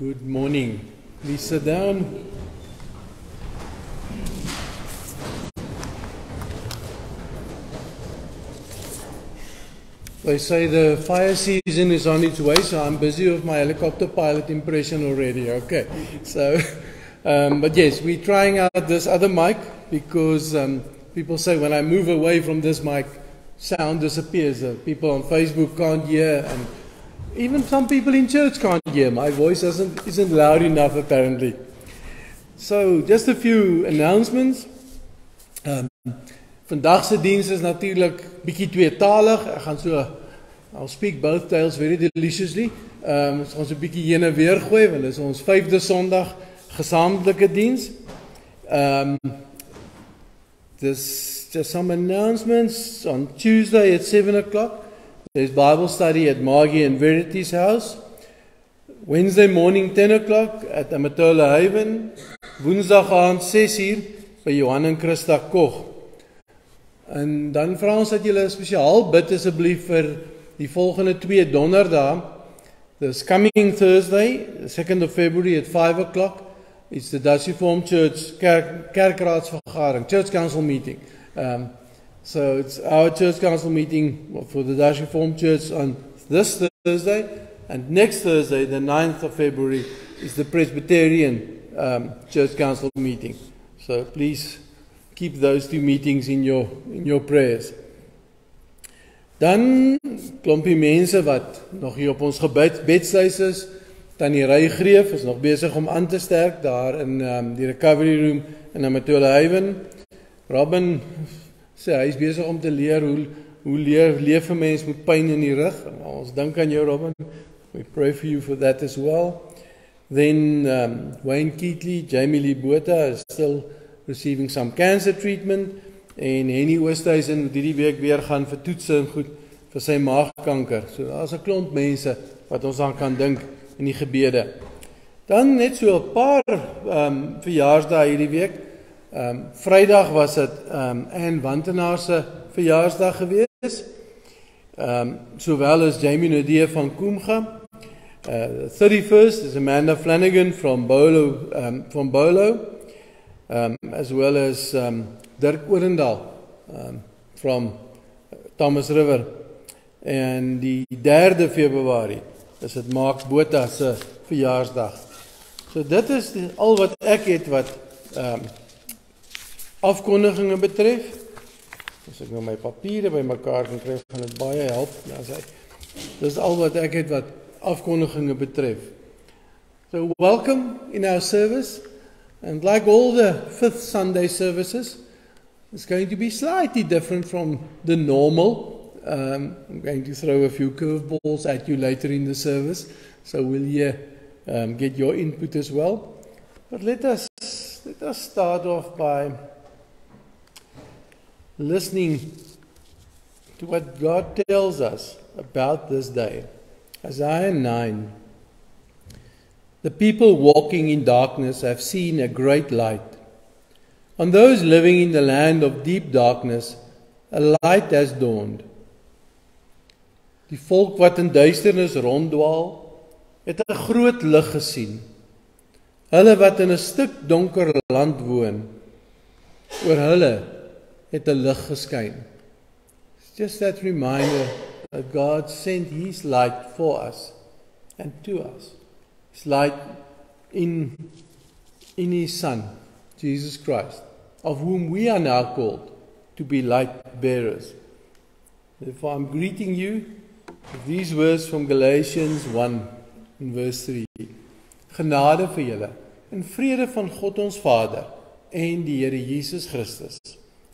Good morning. Please sit down. They say the fire season is on its way, so I'm busy with my helicopter pilot impression already. Okay, so, but yes, we're trying out this other mic because people say when I move away from this mic, sound disappears. People on Facebook can't hear, and even some people in church can't hear. My voice isn't loud enough apparently. So just a few announcements. Vandag se diens is natuurlik bietjie tweetalig. Ek gaan I'll speak both tales very deliciously. Ons gaan so 'n bietjie heen en weer gooi want dit is ons 5de Sondag gesamentlike diens. There's just some announcements. On Tuesday at 7 o'clock, there's Bible study at Margie and Verity's house. Wednesday morning 10 o'clock at Amatola Haven. Woensdag aand 6 uur by Johan en Christa Koch. En dan vra ons dat julle spesiaal bid asseblief vir die volgende 2 donderdae. This coming Thursday, the 2nd of February at 5 o'clock, it's the Dutch Reformed Church kerkraadsvergadering, church council meeting. So it's our church council meeting for the Dutch Reformed Church on this Thursday, and next Thursday, the 9th of February, is the Presbyterian church council meeting. So please keep those 2 meetings in your prayers. Dan klompie mense wat nog hier op ons bedstuis is. Tannie Reygreef is nog besig om aan te sterk daar in die recovery room in Amatola Haven. Robin sê hy is besig om te leer hoe leef 'n mens met pyn in die rug. Ons dink aan jou, Robin. We pray for you for that as well. Then Wayne Keatley, Jamie Lee Botha is still receiving some cancer treatment, en Henny Oosthuizen moet hierdie week weer gaan vir toetse en goed vir sy maagkanker. So daar's 'n klomp mense wat ons aan kan dink in die gebede. Dan net so 'n paar verjaarsdae hierdie week. Vrydag was dit Anne Wantenaar se verjaarsdag gewees. Sowel as Jamie Nadia van Koomga. 31st is Amanda Flanagan from Bolo. As well as Dirk Orendal from Thomas River. En die 3de Februarie is dit Mark Botha se verjaarsdag. So dit is al wat ek het wat afkondigings betref. As ek nou my papiere bymekaar kan kry, gaan dit baie help. Dis al wat ek het wat afkondigings betref. So welcome in our service. And like all the 5th Sunday services, it's going to be slightly different from the normal. I'm going to throw a few curveballs at you later in the service, so we'll get your input as well. But let us start off by listening to what God tells us about this day. Isaiah 9. The people walking in darkness have seen a great light. On those living in the land of deep darkness, a light has dawned. Die volk wat in duisternis ronddwaal, het 'n groot lig gesien. Hulle wat in 'n stuk donker land woon, oor hulle het 'n lig geskyn. It's just that reminder that God sent His light for us and to us. His light in His Son, Jesus Christ, of whom we are now called to be light bearers. Therefore, I'm greeting you with these words from Galatians 1 in verse 3. Genade vir julle en vrede van God ons Vader en die Here Jesus Christus.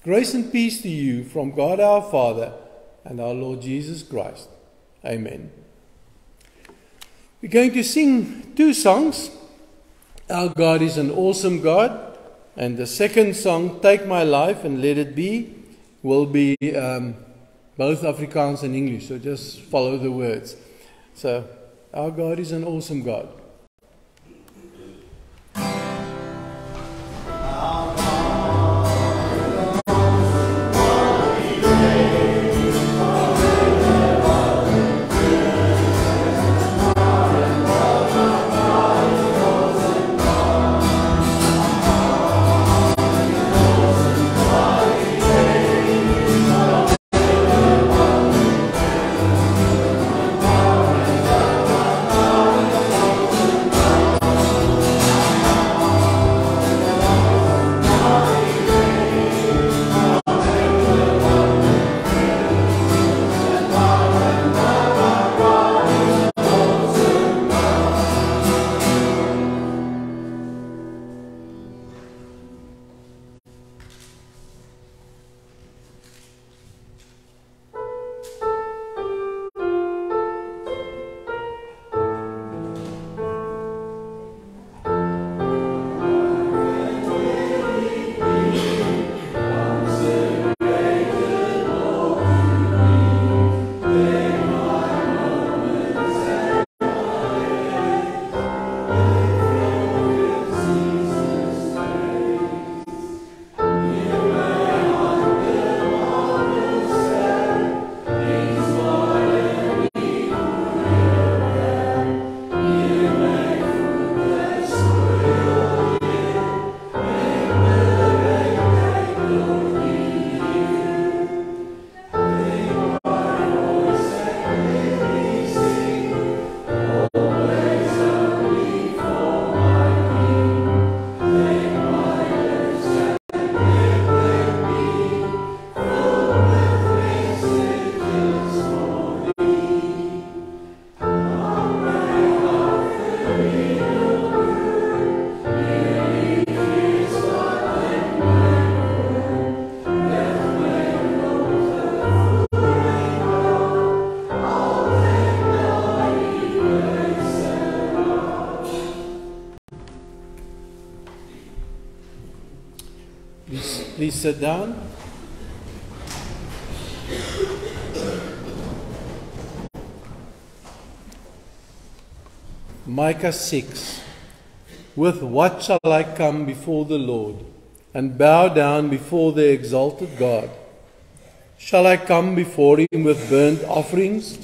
Grace and peace to you from God our Father and our Lord Jesus Christ. Amen. We're going to sing 2 songs. Our God is an awesome God. And the second song, Take My Life and Let It Be, will be both Afrikaans and English. So just follow the words. So, our God is an awesome God. Please sit down. Micah 6. With what shall I come before the Lord, and bow down before the exalted God? Shall I come before him with burnt offerings,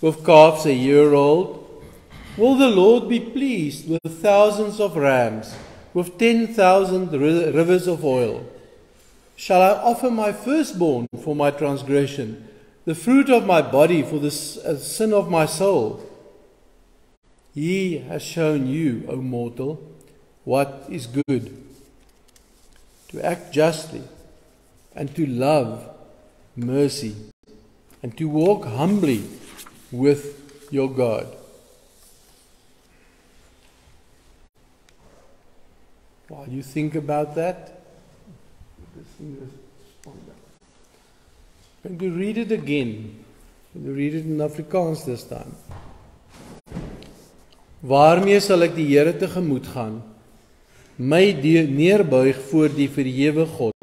with calves a year old? Will the Lord be pleased with thousands of rams, with 10,000 rivers of oil? Shall I offer my firstborn for my transgression, the fruit of my body for the sin of my soul? He has shown you, O mortal, what is good, to act justly, and to love mercy, and to walk humbly with your God. While you think about that, I'm going to read it again. I'm going to read it in Afrikaans this time. Waarmee sal ek die Here tegemoet gaan? My neerbuig voor die verhewe God.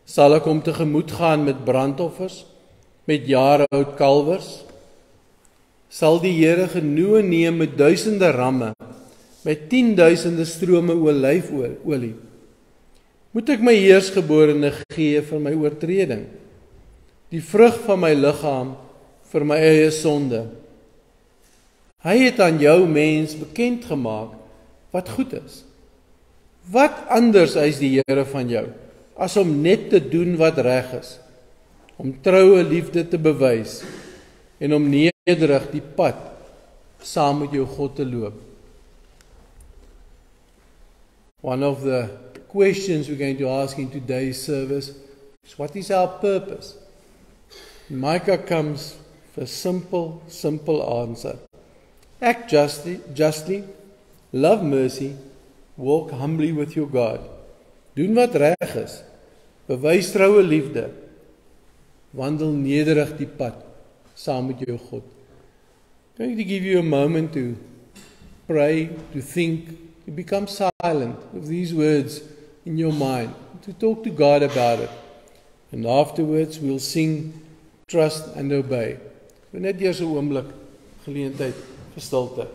Sal ek hom tegemoet gaan met brandoffers, met jare oud kalwers? Sal die Here genoeg neem met duisende ramme, met 10,000 strome olyfolie? Moet ek my eersgeborene gee vir my oortreding, die vrug van my liggaam vir my eie sonde? Hy het aan jou mens bekend gemaak wat goed is. Wat anders eis die Here van jou, as om net te doen wat reg is, om troue liefde te bewys, en om nederig die pad saam met jou God te loop? One of the questions we're going to ask in today's service is, what is our purpose? Micah comes with a simple answer. Act justly, love mercy, walk humbly with your God. Doen wat reg is, bewys troue liefde, wandel nederig die pad saam met jou God. I'm going to give you a moment to pray, to think, to become silent with these words in your mind, to talk to God about it. And afterwards we'll sing Trust and Obey. Net eers 'n oomblik geleentheid vir stilte.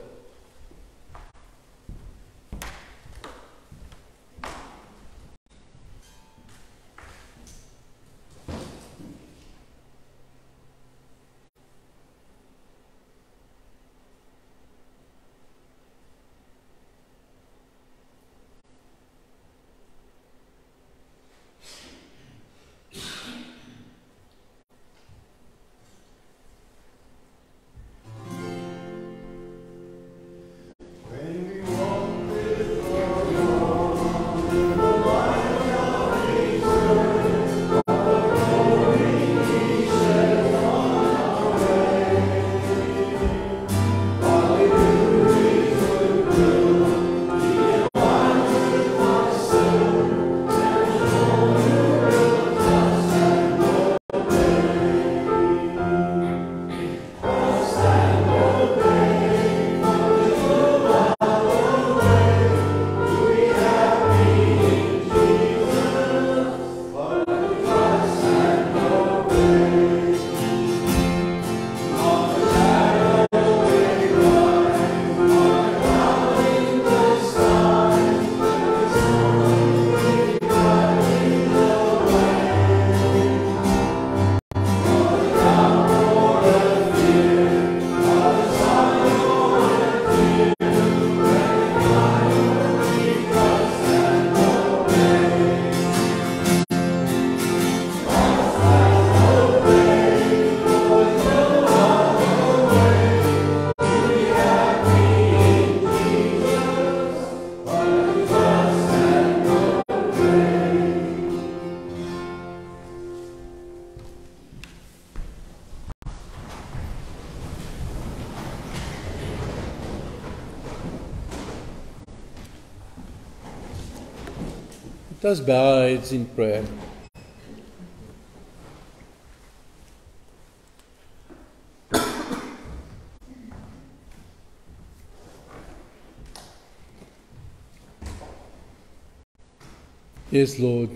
Let us bow our heads in prayer. Yes, Lord,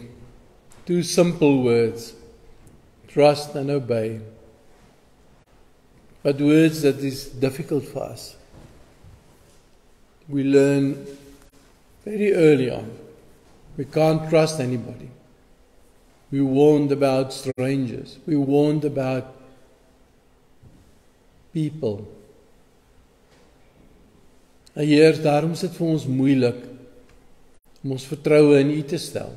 Two simple words, trust and obey. But words that is difficult for us. We learn very early on, we can't trust anybody. We warned about strangers. We warned about people. Heer, daarom is dit vir ons moeilik om ons vertroue in U te stel.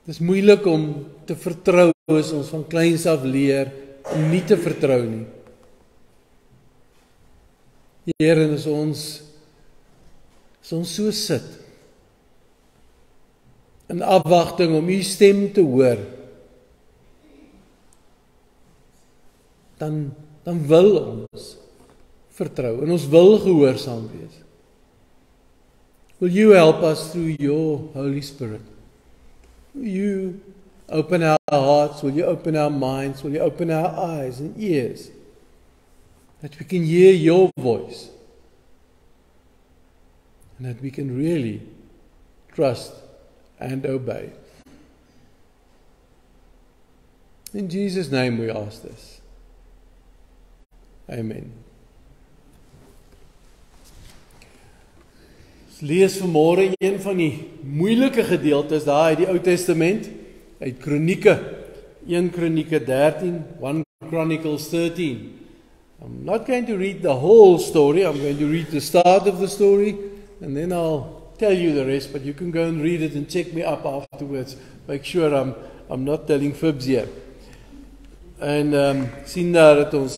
Het is moeilik om te vertrou as ons van kleins af leer om nie te vertrou nie. Heer, en as ons so sit in afwagting om U stem te hoor, dan wil ons vertrou en ons wil gehoorsaam wees. Will you help us through your Holy Spirit? Will you open our hearts? Will you open our minds? Will you open our eyes and ears? That we can hear your voice. And that we can really trust and obey. In Jesus' name we ask this. Amen. Ons lees vanmôre een van die moeilike gedeeltes daar uit die Ou Testament, uit Kronieke, 1 Kronieke 13, 1 Chronicles 13. I'm not going to read the whole story, I'm going to read the start of the story, and then I'll tell you the rest, but you can go and read it and check me up afterwards. Make sure I'm not telling fibs here. En sien daar dat ons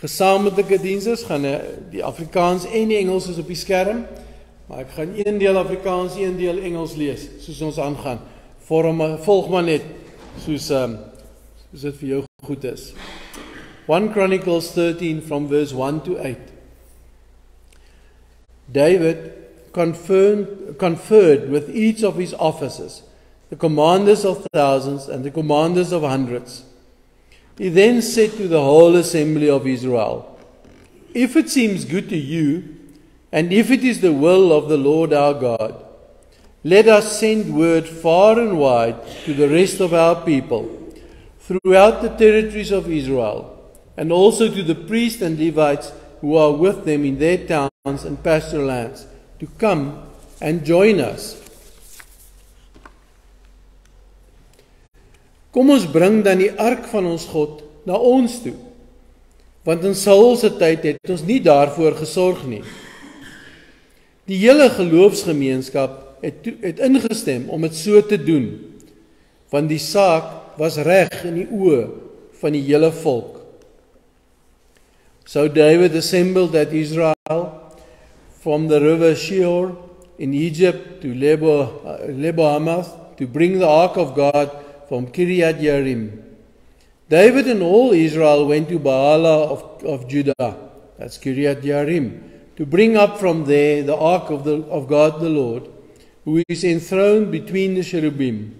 gesamentlike diens is, gaan die Afrikaans en die Engels is op die skerm, maar ek gaan een deel Afrikaans, een deel Engels lees, soos ons aangaan. Volg maar net, soos dit vir jou goed is. 1 Chronicles 13 from verse 1 to 8. David conferred with each of his officers, the commanders of thousands and the commanders of hundreds. He then said to the whole assembly of Israel, "If it seems good to you, and if it is the will of the Lord our God, let us send word far and wide to the rest of our people, throughout the territories of Israel, and also to the priests and Levites who are with them in their towns and pasture lands, to come and join us. Kom ons bring dan die ark van ons God na ons toe, want in Saul se tyd het ons nie daarvoor gesorg nie." Die hele geloofsgemeenskap het ingestem om dit so te doen, want die saak was reg in die oë van die hele volk. So David assembled at Israel from the river Shihor in Egypt to Lebo Hamath to bring the ark of God from Kiriath Jearim. David and all Israel went to Baalah of Judah, that's Kiriath Jearim, to bring up from there the ark of God the Lord, who is enthroned between the cherubim,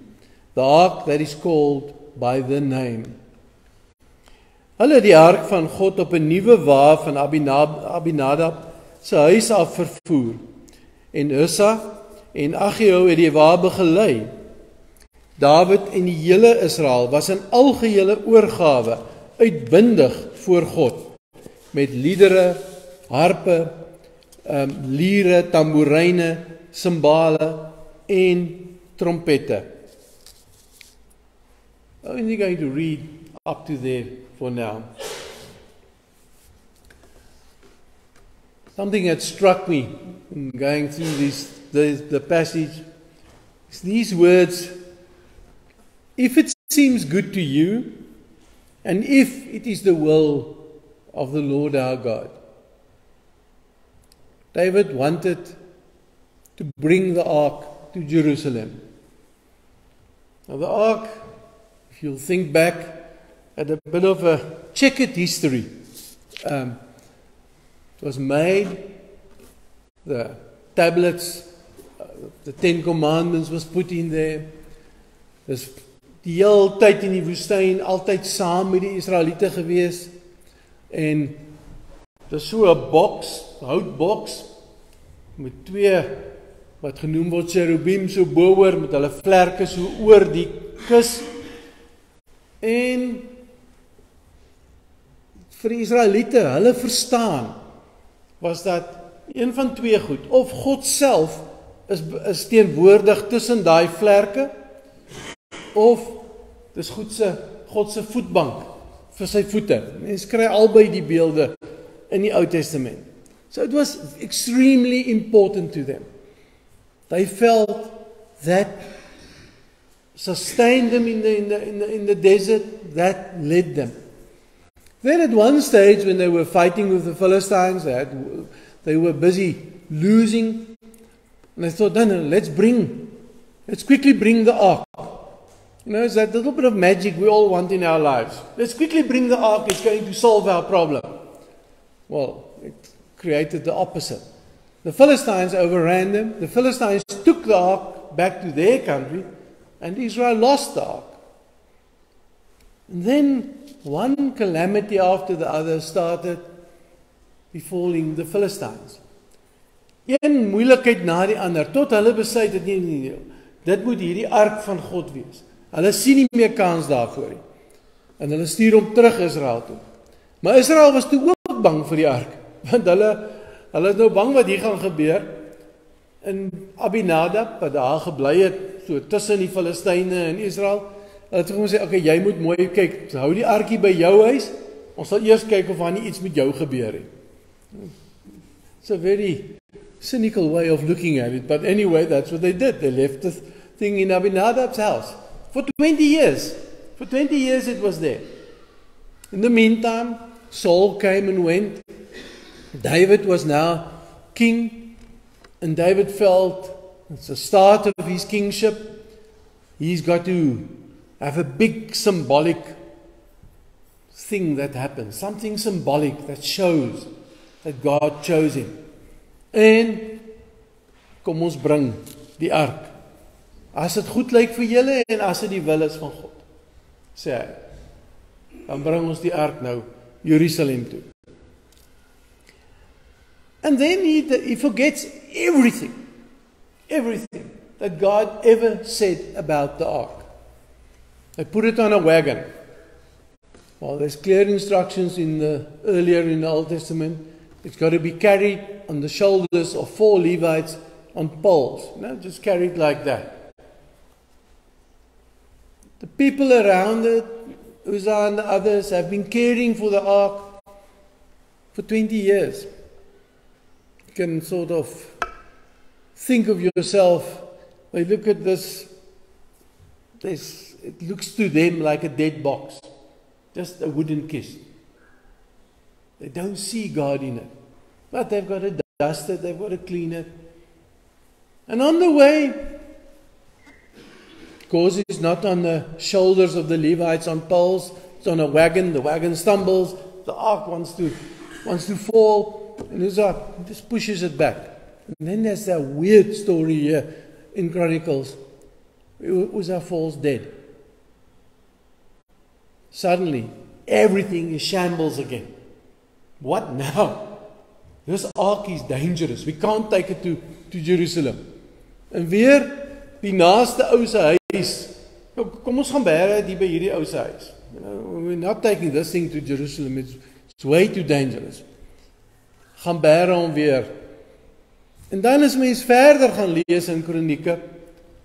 the ark that is called by the name. Hulle het die ark van God op 'n nuwe wa van Abinadab se huis af vervoer, en Ussa en Agio het die wa begelei. David en die hele Israel was in algehele oorgawe uitbundig voor God, met liedere, harpe, liere, tamboeryne, simbale en trompette. I'm only going to read up to there for now. Something that struck me in going through the passage is these words, "If it seems good to you, and if it is the will of the Lord our God." David wanted to bring the ark to Jerusalem. Now the ark, if you'll think back, had a bit of a checkered history. It was made, the tablets, the 10 Commandments was put in there. Dis die hele tyd in die woestyn, altyd saam met die Israeliete gewees. En dis so 'n boks, houtboks, met 2 wat genoem word cherubim, so bo-oor met hulle vlerke so oor die kus. En vir die Israeliete, hulle verstaan, was dat een van twee goed, of God self is teenwoordig tussen daai vlerke, of dis God se voetbank vir sy voete. Mens kry albei die beelde in die Ou Testament. So it was extremely important to them. They felt that sustained them in the desert, that led them. Then at one stage when they were fighting with the Philistines, they were busy losing, and they thought, no, let's quickly bring the ark. It's that little bit of magic we all want in our lives. Let's quickly bring the ark, it's going to solve our problem. Well, it created the opposite. The Philistines overran them. The Philistines took the ark back to their country, and Israel lost the ark. And then one calamity after the other started befalling the Philistines. Een moeilikheid na die ander, tot hulle besluit dat nee, dit moet hierdie ark van God wees. Hulle sien nie meer kans daarvoor nie. En hulle stuur hom terug Israel toe. Maar Israel was toe ook bang vir die ark, want hulle is nou bang wat hier gaan gebeur. En Abinadab, wat daar gebly het, so tussen die Filistyne en Israel, hulle het gesê, okay, jy moet mooi kyk, hou die arkie by jou huis, ons sal eers kyk of daar nie iets met jou gebeur het. It's a very cynical way of looking at it, but anyway, that's what they did. They left the thing in Abinadab's house for 20 years. For 20 years it was there. In the meantime, Saul came and went. David was now king, and David felt it's the start of his kingship. He's got to have a big symbolic thing that happens, something symbolic that shows that God chose him. En kom ons bring die ark. As dit goed lyk vir julle en as dit die wil is van God, sê hy, dan bring ons die ark nou Jerusalem toe. And then he forgets everything that God ever said about the ark. They put it on a wagon. Well, there's clear instructions earlier in the Old Testament. It's got to be carried on the shoulders of 4 Levites on poles. Just carried like that. The people around it, Uzzah and the others, have been caring for the ark for 20 years. You can sort of think of yourself, they look at this, it looks to them like a dead box, just a wooden kiss. They don't see God in it, but they've got to dust it, they've got to clean it. And on the way, of course it's not on the shoulders of the Levites on poles, it's on a wagon, the wagon stumbles, the ark wants to fall, and Uzzah just pushes it back. And then there's that weird story here in Chronicles. Uzzah falls dead. Suddenly, everything is shambles again. What now? This ark is dangerous. We can't take it to Jerusalem. En weer die naaste ou se huis. Kom ons gaan bære die by hierdie ou se huis. We're not taking this thing to Jerusalem. It's way too dangerous. Gaan bære hom weer. En dan as mens verder gaan lees in Kronieke,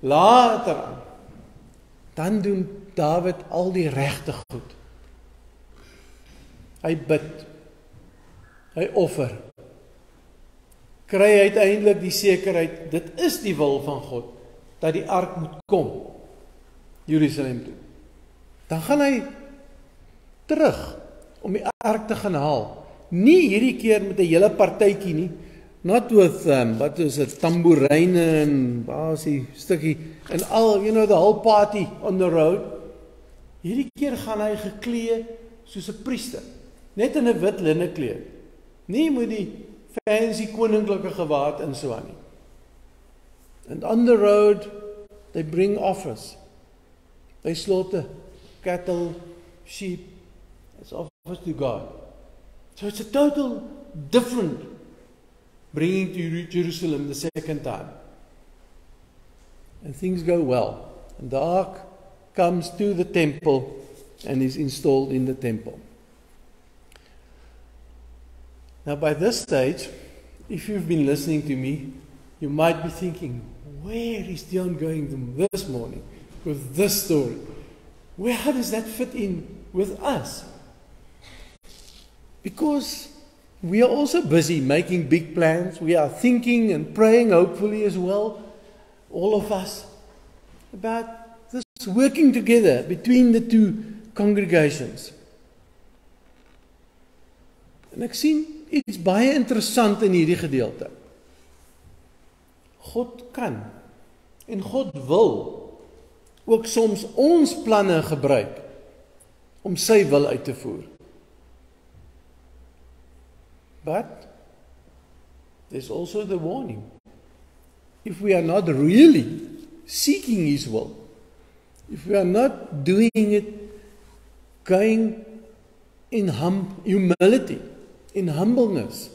later aan, dan doen Dawid al die regte goed. Hy bid. Hy offer. Kry uiteindelik die sekerheid, dit is die wil van God, dat die ark moet kom, Jerusalem toe. Dan gaan hy terug, om die ark te gaan haal. Nie hierdie keer met 'n hele partytjie nie, not with, what is it, tamboerine en, waar is die stukkie, en al, the whole party on the road. Hierdie keer gaan hy geklee soos 'n priester, net in 'n wit linne kleed. Nie met die fancy koninklike gewaad en so aan nie. And on the road, they bring offers. They slaughter cattle, sheep, as offers to God. So it's a total different bringing to Jerusalem the second time. and things go well. And the ark comes to the temple and is installed in the temple. Now, by this stage, if you've been listening to me, you might be thinking, where is Dion going this morning with this story? How does that fit in with us? Because we are also busy making big plans. We are thinking and praying, hopefully as well, all of us, about this working together between the two congregations. En ek sien iets baie interessant in hierdie gedeelte. God kan en God wil ook soms ons planne gebruik om sy wil uit te voer. But there's also the warning. If we are not really seeking His will, if we are not doing it, going in humility, in humbleness,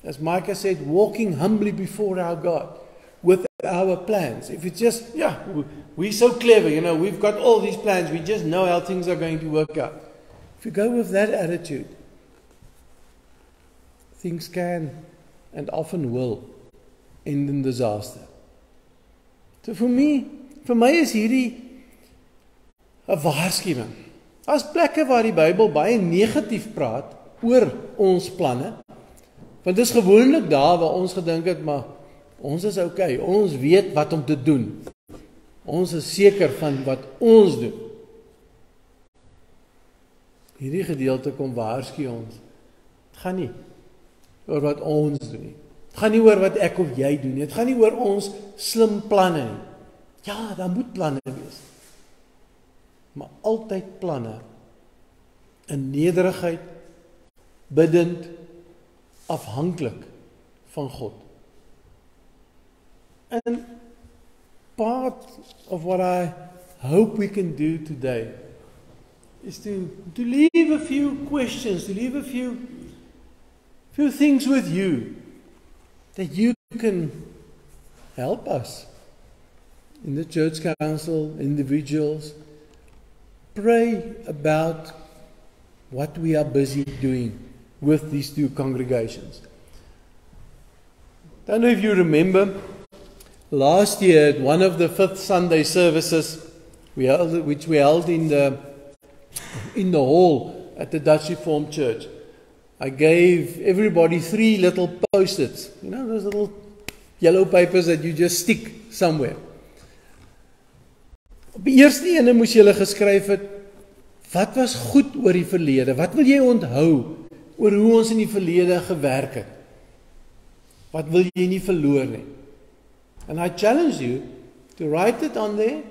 as Micah said, walking humbly before our God with our plans. If it's just, we're so clever, we've got all these plans, we just know how things are going to work out. If you go with that attitude, things can and often will end in disaster. So vir my is hierdie 'n waarskuwing. Daar's plekke waar die Bybel baie negatief praat oor ons planne. Want dit is gewoonlik daar waar ons gedink het, maar ons is okay, ons weet wat om te doen. Ons is seker van wat ons doen. Hierdie gedeelte kom waarsku ons. Dit gaan nie oor wat ons doen nie. Het gaan nie oor wat ek of jy doen nie. Het gaan nie oor ons slim planne nie. Ja, daar moet planne wees. Maar altyd planne in nederigheid, biddend, afhanklik van God. And part of what I hope we can do today is to leave a few questions, to leave a few things with you that you can help us in the church council, individuals, pray about what we are busy doing with these two congregations. I don't know if you remember, last year at one of the 5th Sunday services which we held in the hall at the Dutch Reformed Church, I gave everybody 3 little post-its, those little yellow papers that you just stick somewhere. Op die eerste ene moes julle geskryf het, wat was goed oor die verlede? Wat wil jy onthou oor hoe ons in die verlede gewerk het? Wat wil jy nie verloor nie? And I challenge you to write it on there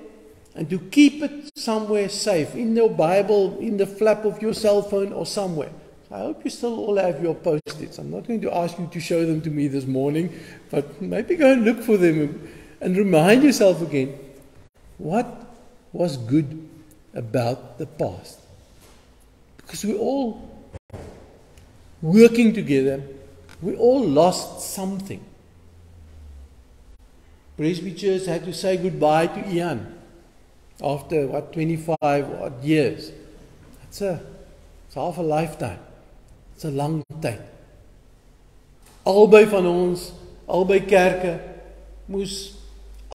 and to keep it somewhere safe, in your Bible, in the flap of your cell phone or somewhere. I hope you still all have your post-its. I'm not going to ask you to show them to me this morning, but maybe go and look for them and remind yourself again, what was good about the past? Because we're all working together. We all lost something. Presby Church had to say goodbye to Ian after, 25 odd years. It's half a lifetime. It's a lang tyd. Albei van ons, albei kerke, moes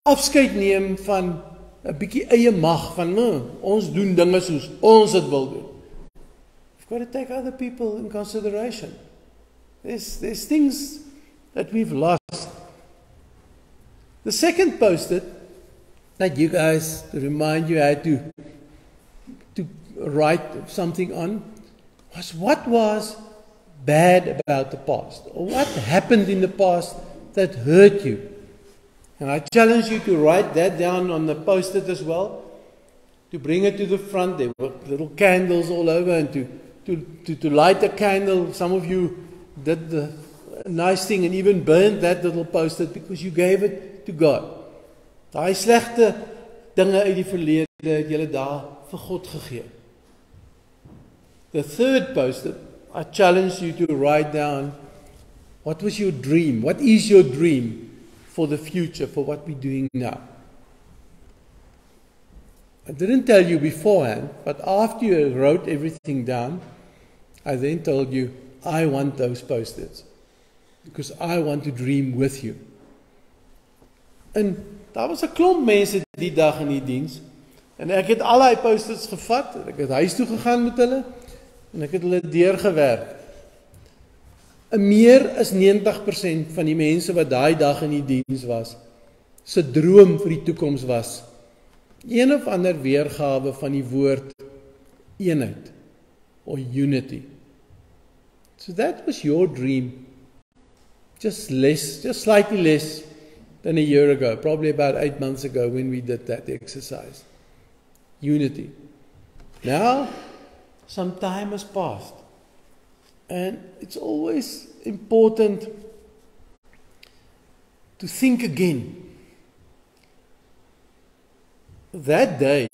afskeid neem van 'n bietjie eie mag, van ons doen dinge soos ons dit wil doen. We've got to take other people in consideration. There's things that we've lost. The second post-it that you guys, to remind you, had to write something on, was what was bad about the past, or what happened in the past that hurt you. And I challenge you to write that down on the post-it as well, to bring it to the front. There were little candles all over, and to light a candle. Some of you did the nice thing and even burned that little post-it because you gave it to God. Daai slegte dinge uit die verlede het julle daar vir God gegee. The third post-it, I challenge you to write down, what was your dream? What is your dream for the future, for what we're doing now? I didn't tell you beforehand, but after you wrote everything down, I then told you, I want those post-its. Because I want to dream with you. En daar was 'n klomp mense die dag in die diens. En ek het al die post-its gevat, en ek het huis toe gegaan met hulle, en ek het hulle deurgewerk. En meer as 90% van die mense wat daai dag in die diens was, se droom vir die toekoms was een of ander weergawe van die woord eenheid, or unity. So that was your dream. Just slightly less than a year ago, probably about 8 months ago when we did that exercise. Unity. Now, some time has passed. And it's always important to think again. That day,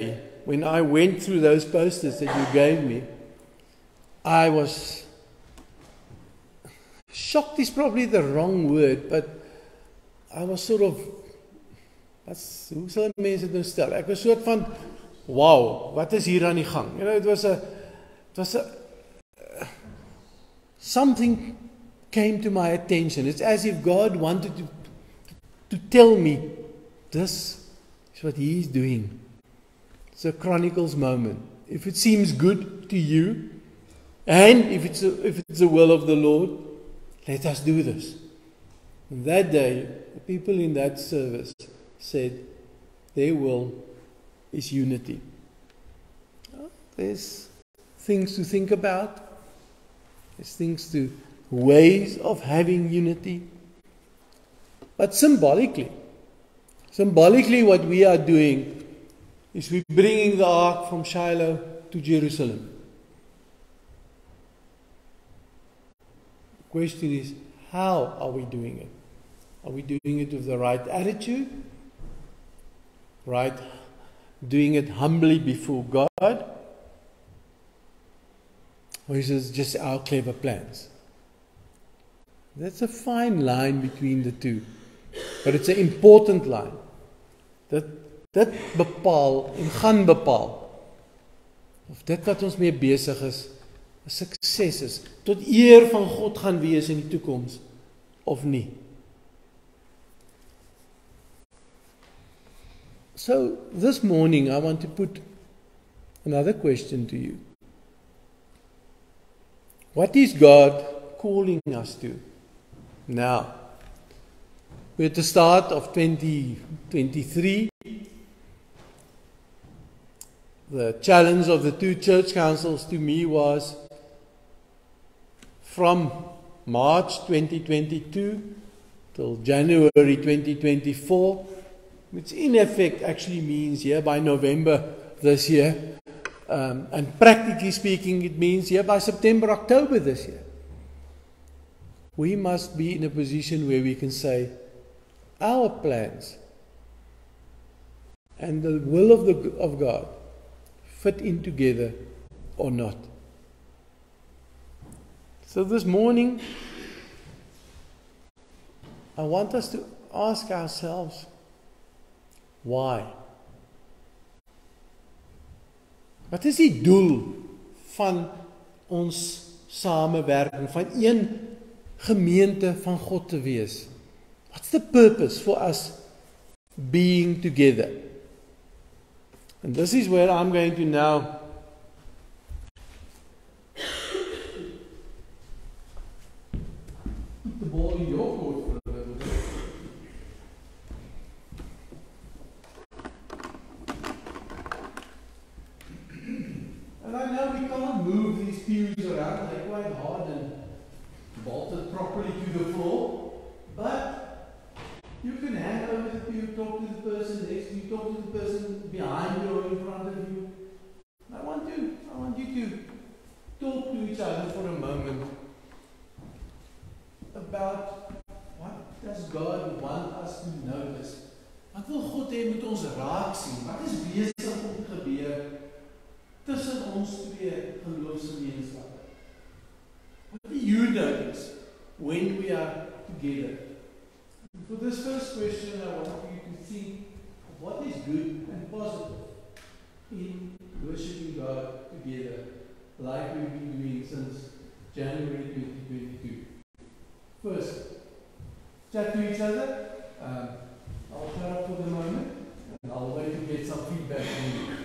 when I went through those posters that you gave me, I was shocked is probably the wrong word, but I was sort of, hoe sal mense dit nou stel? Ek was soort van, wow, wat is hier aan die gang? You know, it was a something came to my attention. It's as if God wanted to tell me, this is what He is doing. It's a Chronicles moment. If it seems good to you, and if it's the will of the Lord, let us do this. And that day, the people in that service said, their will is unity. There's things to think about. There's ways of having unity. But symbolically what we are doing is we're bringing the ark from Shiloh to Jerusalem. The question is, how are we doing it? Are we doing it with the right attitude? Right? Doing it humbly before God? Or is it just our clever plans? That's a fine line between the two. But it's an important line. Dit bepaal en gaan bepaal of dit wat ons mee besig is 'n sukses is, tot eer van God gaan wees in die toekoms of nie. So this morning I want to put another question to you. What is God calling us to now? We're at the start of 2023. The challenge of the two church councils to me was from March 2022 till January 2024, which in effect actually means here by November this year. And practically speaking, it means here by September, October this year. We must be in a position where we can say, our plans and the will of God fit in together or not. So this morning, I want us to ask ourselves, why? Wat is die doel van ons samewerking, van een gemeente van God te wees? What's the purpose for us being together? And this is where I'm going to now put the ball in your court for a little bit. And I know we can't move these pews around, they're quite hard and bolted properly to the floor, but you can hand over the pew, talk to the person next to you, talk to the person behind you or in front of you. I want you to talk to each other for a moment about what does God want us to notice. Wat wil God hê moet ons raak sien? Wat is besig om te gebeur tussen ons twee geloofsgemeenskappe? What do you notice when we are together? For this first question, I want you to think of what is good and positive in worshiping God together, like we've been doing since January 2022. First, chat to each other. I'll shut up for the moment, and I'll wait to get some feedback from you.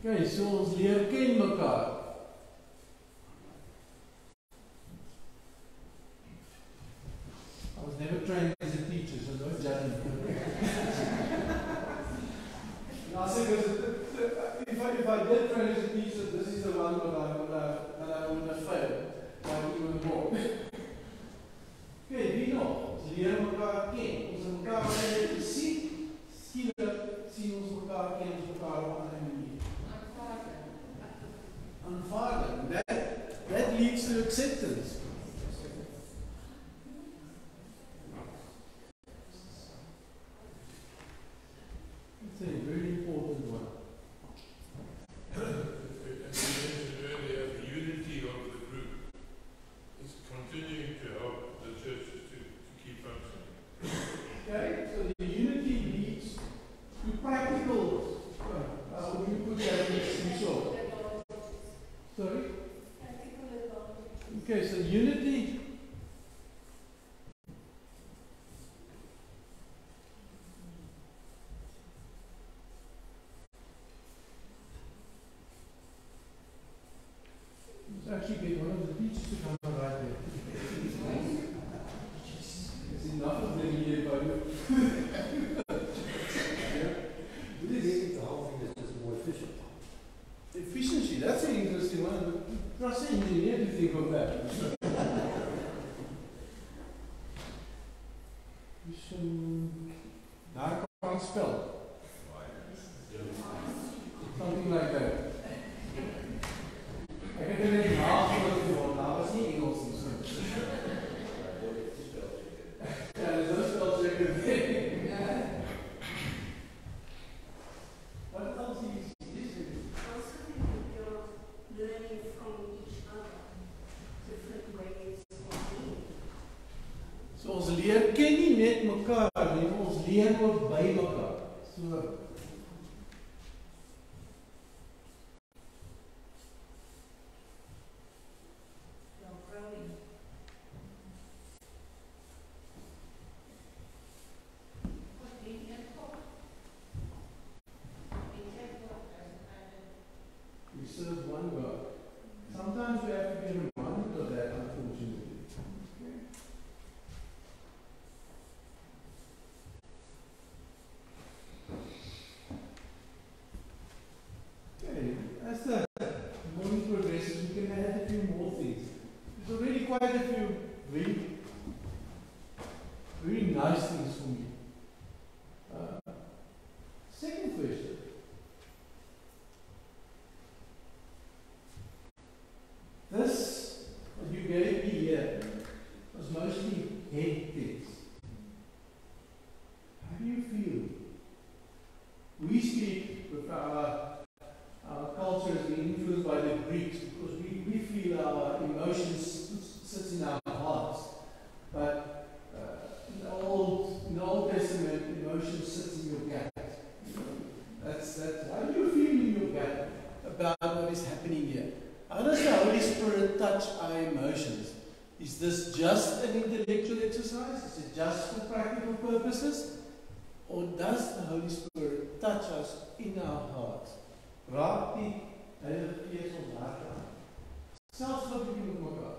Okay, so ons leer ken mekaar. I was never trained as a teacher, so don't judge me. If I did train as a teacher, this is the one that I would have failed, like even more. Okay, wie nog? Ons leer mekaar ken. Ons mekaar wanneer sien, skielik sien ons mekaar ken, ons mekaar op 'n ander manier. Aanvaarding. That leads to acceptance. It's a very important one. Earlier, the unity of the group is continuing to help the churches to keep functioning. Okay, so the unity leads to practical. How would you put that in short? Sorry? Okay, so unity I can't spell. Something like that. I can tell you half of the word. I was niet Engels. Ja, dus dat is wel zeker. What else is this? Also, you're learning from each other, different ways of being. So ons leer ken nie net mekaar nie, ons leer ook by mekaar. So You're growing. we serve one God. Sometimes we have to be reminded of that, unfortunately. Okay, as the morning progresses, we can add a few more things. There's already quite a few very nice things for me. Second question. This that you gave me here was mostly head things. How do you feel? We speak with our culture has been influenced by the Greeks because we feel our emotions sits in our hearts. But in the Old Testament, emotions sits in your gut. That's how do you feel in your gut about what is happening here? How does the Holy Spirit touch our emotions? Is this just an intellectual exercise? Is it just for practical purposes? Or does the Holy Spirit touch us in our hearts? Raak die Heilige Gees ons hart aan. Selfs wat ek met mekaar.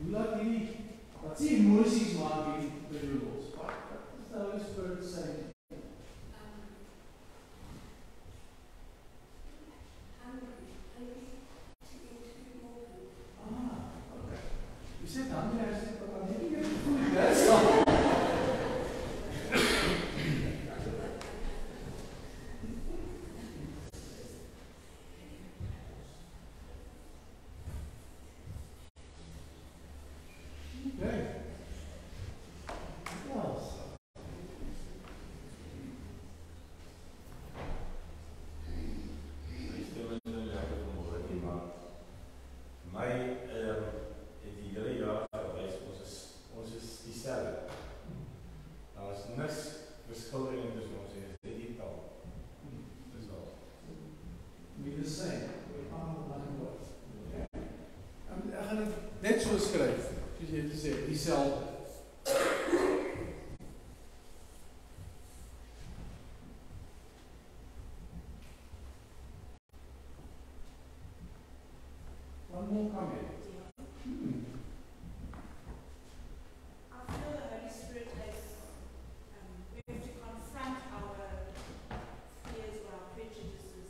Hoe laat hierdie, wat sê emosies maak hierdie by jou los? Wat is the Holy Spirit saying? Okay. You said hungry, I said, but I'm getting food. That's all. Net so skryf, soos jy gesê, dieselfde. One more comment. After the Holy Spirit has, we have to confront our fears or our prejudices.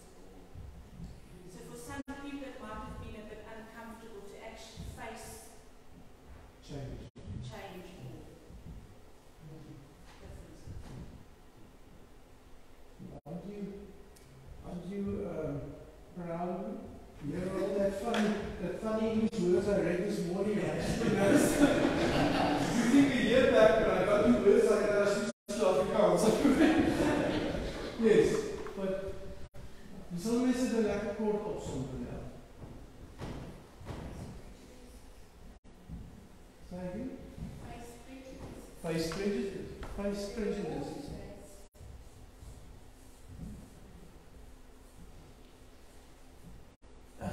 So for some people it might have been a bit uncomfortable to actually face Change. Aren't you proud? You hear all that funny English words I read this morning? I just pronounced. You think a year back when I got two words like that, I switched to Afrikaans. Yes, but die sal mense dit lekker kort opsom vandag. Say again? Face prejudice. Face prejudice.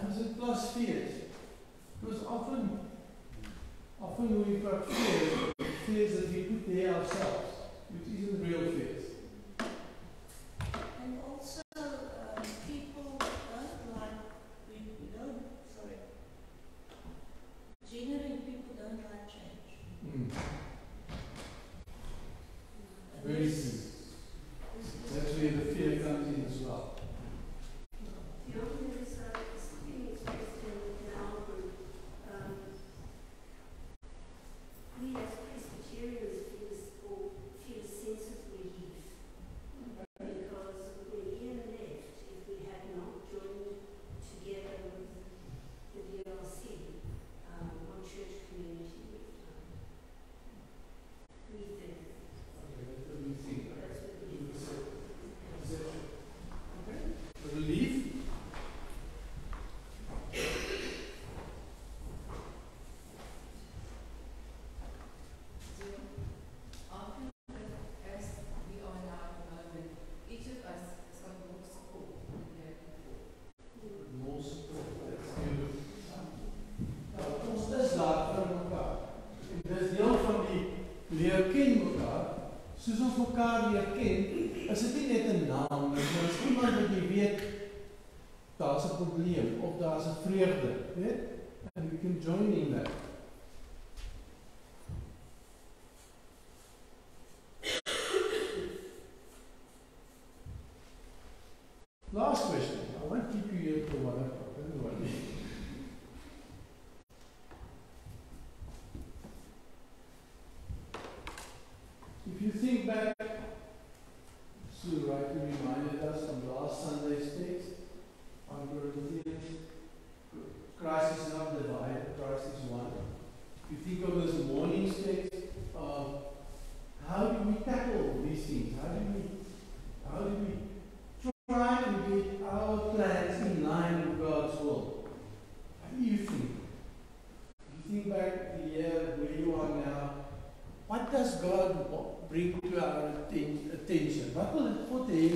Was it plus fears? Because often when we've got fears that we put there ourselves, which isn't real fears. And also, people don't like, generally people don't like change. Very easy. That's where the fear comes in as well. The only is something expressed in our group. We as Presbyterians feel a sense of relief. Because when Ian left, if we had not joined together with the DRC on church community, we think. That's what we think. Relief. Soos ons mekaar leer ken, is dit nie net 'n naam nie, maar is iemand wat jy weet, daar's 'n probleem, of daar's 'n vreugde, weet? And we can join in that. Last question. I won't keep you here for 1 o'clock, don't worry. If you think back, Sue rightly reminded us from last Sunday's text on Corinthians, Christ is not divided, Christ is one. If you think of this morning's text, how do we tackle these things? How do we try to get our plans in line with God's will? How do you think? If you think back the year where you are now, what does God bring to our attention? Wat wil God hê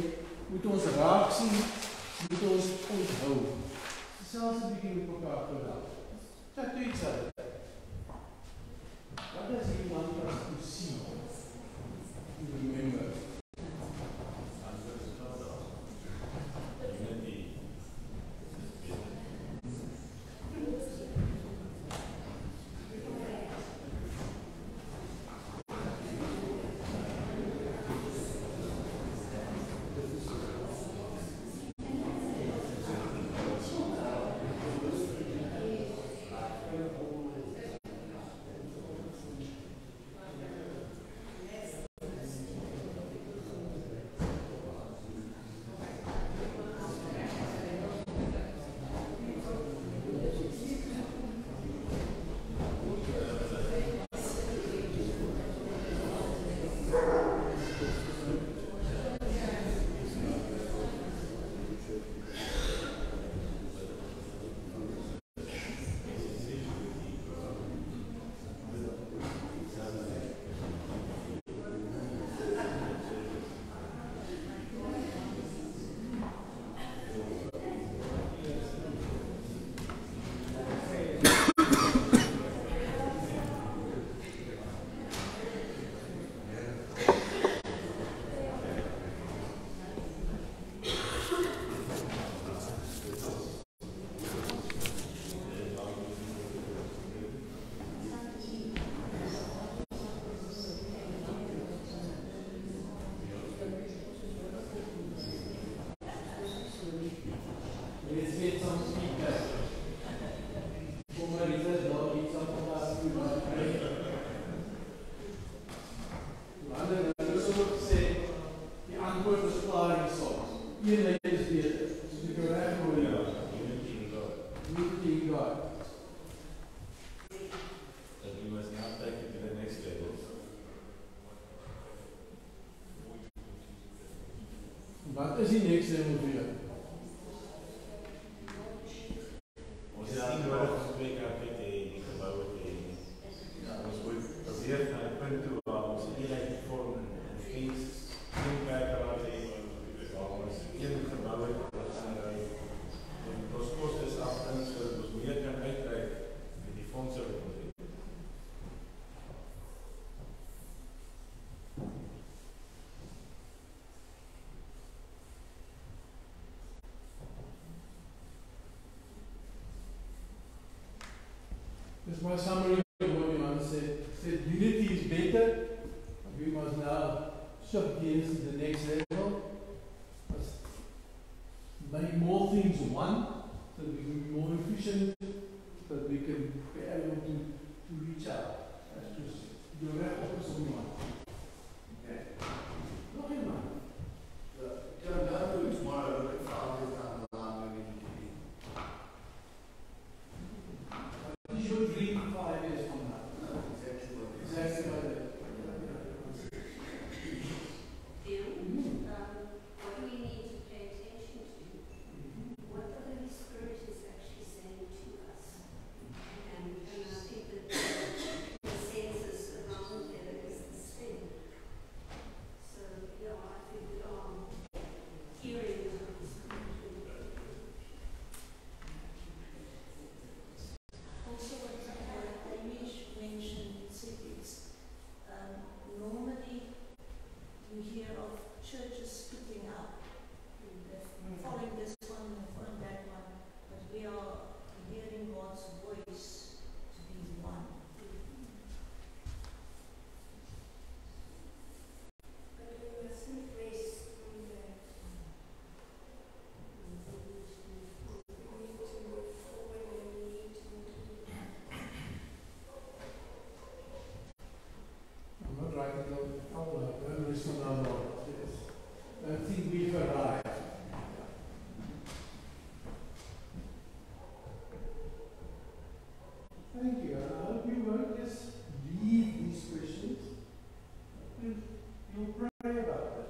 moet ons raak sien, moet ons onthou? Selfs 'n bietjie met mekaar praat. Chat to each other. What does He want us to see, to remember? Let's get some feedback. For my readers, now eat some of our food. Hulle sal sê die antwoord is klaar in die songs. Een lyn is beter. So die correct word. Unity in God. Unity in God. That we must now take it to the next level. Wat is die next level vir jou? Ons is nie nodig om twee keer met die gebouwe te heen. Ons moet probeer na die punt toe waar ons eenheid vorm en eens een kerk laat heen, waar ons een gebouw het wat gaan ry. En ons kostes afding sodat ons meer kan uitreik met die fondse wat ons het. This is my summary of what Johan said. Said unity is better. We must now shift gears to the next level. Must make more things one, so that we can be more efficient, so that we can be able to reach out. That's just your focus on one. Okay. Nog iemand? Ja, daar doe ik maar dat ik vader aan de lange niet. You should read 5 years from now. Exactly what it is. Bill, what do we need to pay attention to? What the Holy Spirit is actually saying to us. And I think that the census around there is the same. So, yeah, I think we are hearing the Holy Spirit. Also, what Hamish mentioned cities, normally you hear of churches splitting up, following this one and following that one, but we are hearing God's voice to be one. But we mustn't rest on that. We need to move forward and we need to I'm not writing down the color. Don't listen to our Lord. I think we've arrived. Thank you. I hope you won't just leave these questions. You'll pray about it.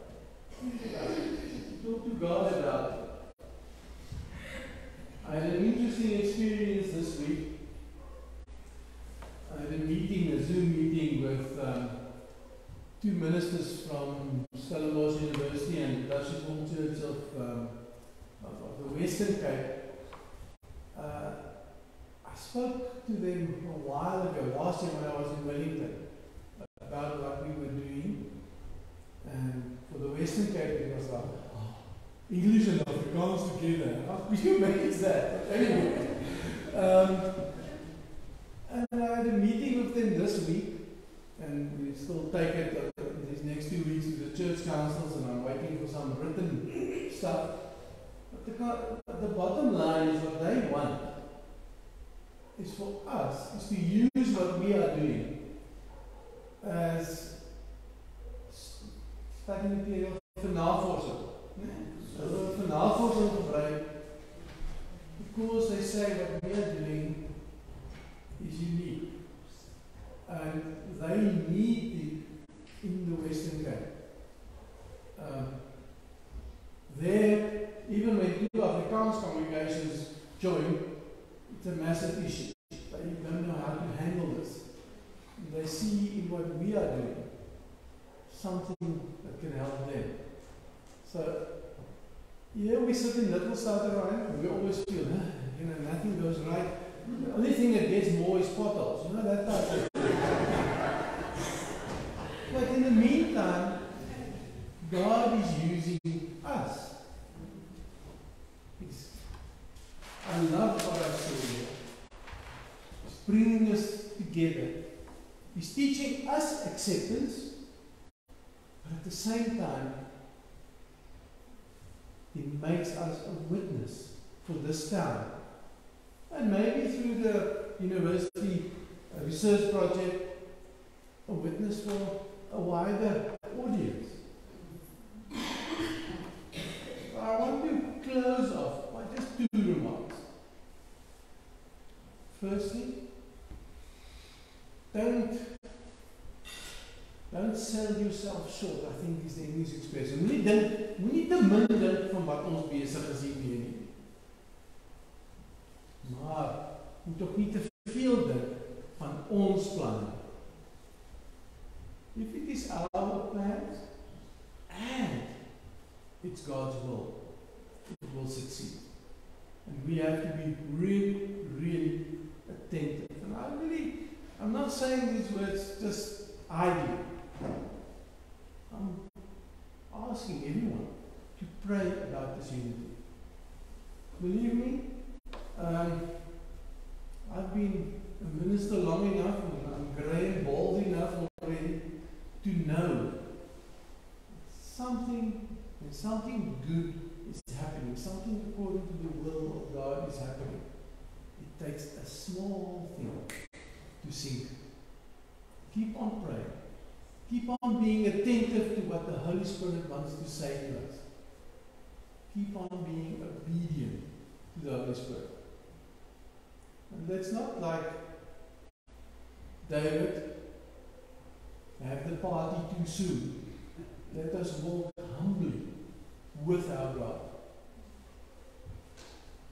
Think about it. Talk to God about it. I had an interesting experience this week. I had a Zoom meeting with two ministers from Stellenbosch University and the Dutch Reformed Church of the Western Cape. I spoke to them a while ago, last year when I was in Wellington, about what we were doing. And for the Western Cape, it was like, English and Afrikaans together. How could you manage that? But anyway. And I had a meeting with them this week, and we still take it these next 2 weeks to the church councils, and I'm waiting for some written stuff. But the bottom line is what they want is for us, is to use what we are doing as study material vir navorsing. Hulle vir navorsing gebruik, because they say what we are doing is unique. And they need it in the Western Cape. There, even when two Afrikaans congregations join, it's a massive issue. They don't know how to handle this. They see in what we are doing something that can help them. So, here we sit in Little South Rand, we always feel, nothing goes right. The only thing that gets more is potholes, that type of thing. But in the meantime, God is using us. I love what I saw here. He's bringing us together. He's teaching us acceptance, but at the same time, He makes us a witness for this town. And maybe through the university research project, a witness for a wider audience. I want to close off by just 2 remarks. Firstly, don't sell yourself short, I think is the English expression. Moenie te min dink van wat ons besig is hiermee nie. Maar moet ook nie te veel dink van ons planne. If it is our plans and it's God's will, it will succeed. And we have to be really, really attentive. And I'm not saying these words just idly. I'm asking everyone to pray about this unity. Believe me, I've been a minister long enough, and I'm grey and bald enough already to know when something good is happening, something according to the will of God is happening. It takes a small thing to sink. Keep on praying. Keep on being attentive to what the Holy Spirit wants to say to us. Keep on being obedient to the Holy Spirit. And let's not like David have the party too soon. Let us walk humbly with our God.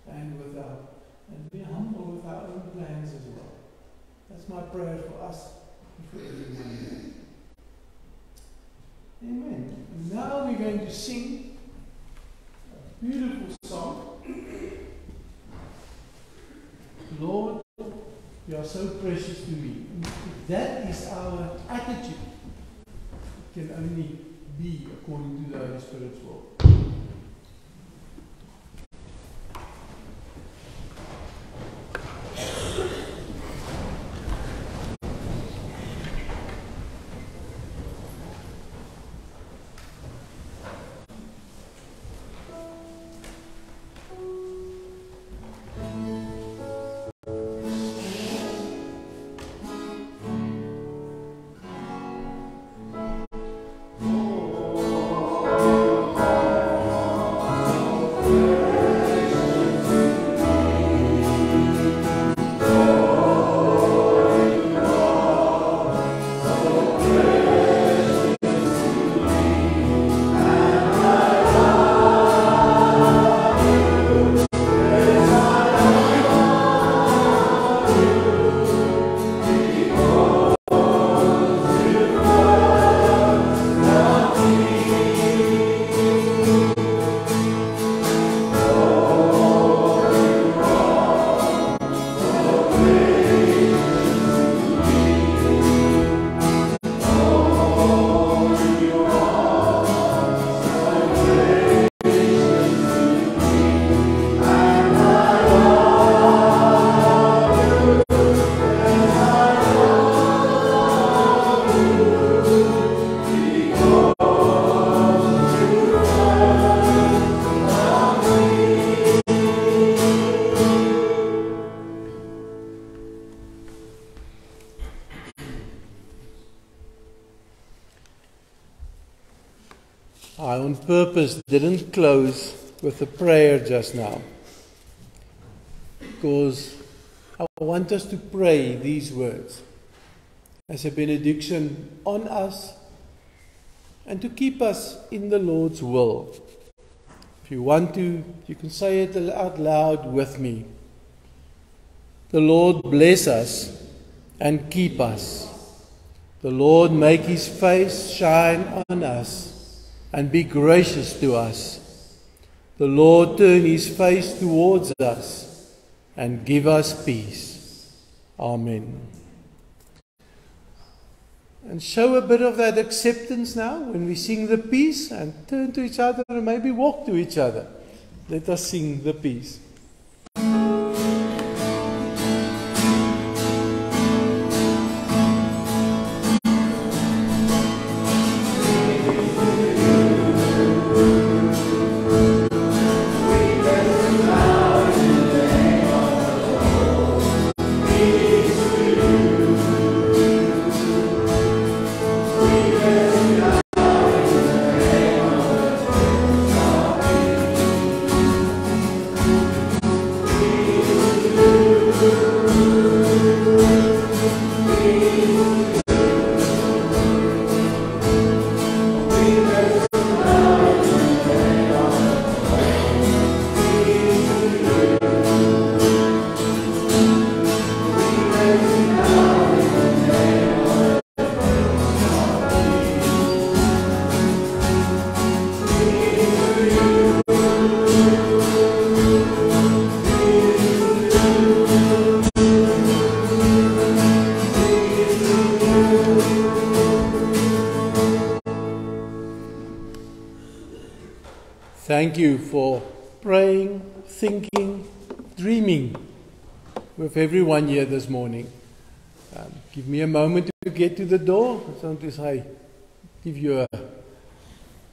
And be humble with our own plans as well. That's my prayer for us and for everyone. Amen. And now we're going to sing a beautiful song. Lord, you are so precious to me. And if that is our attitude, it can only be according to the Holy Spirit's will. I on purpose didn't close with a prayer just now, because I want us to pray these words as a benediction on us and to keep us in the Lord's will. If you want to, you can say it out loud with me. The Lord bless us and keep us. The Lord make His face shine on us and be gracious to us. The Lord turn His face towards us and give us peace. Amen. And show a bit of that acceptance now when we sing the peace, and turn to each other and maybe walk to each other. Let us sing the peace. Now thank you for praying, thinking, dreaming with everyone here this morning. Give me a moment to get to the door. I just want to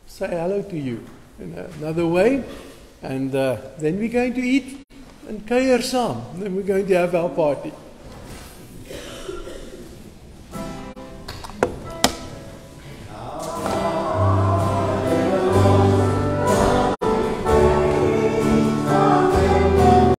say hello to you in another way. And then we're going to eat and kuier saam. Then we're going to have our party.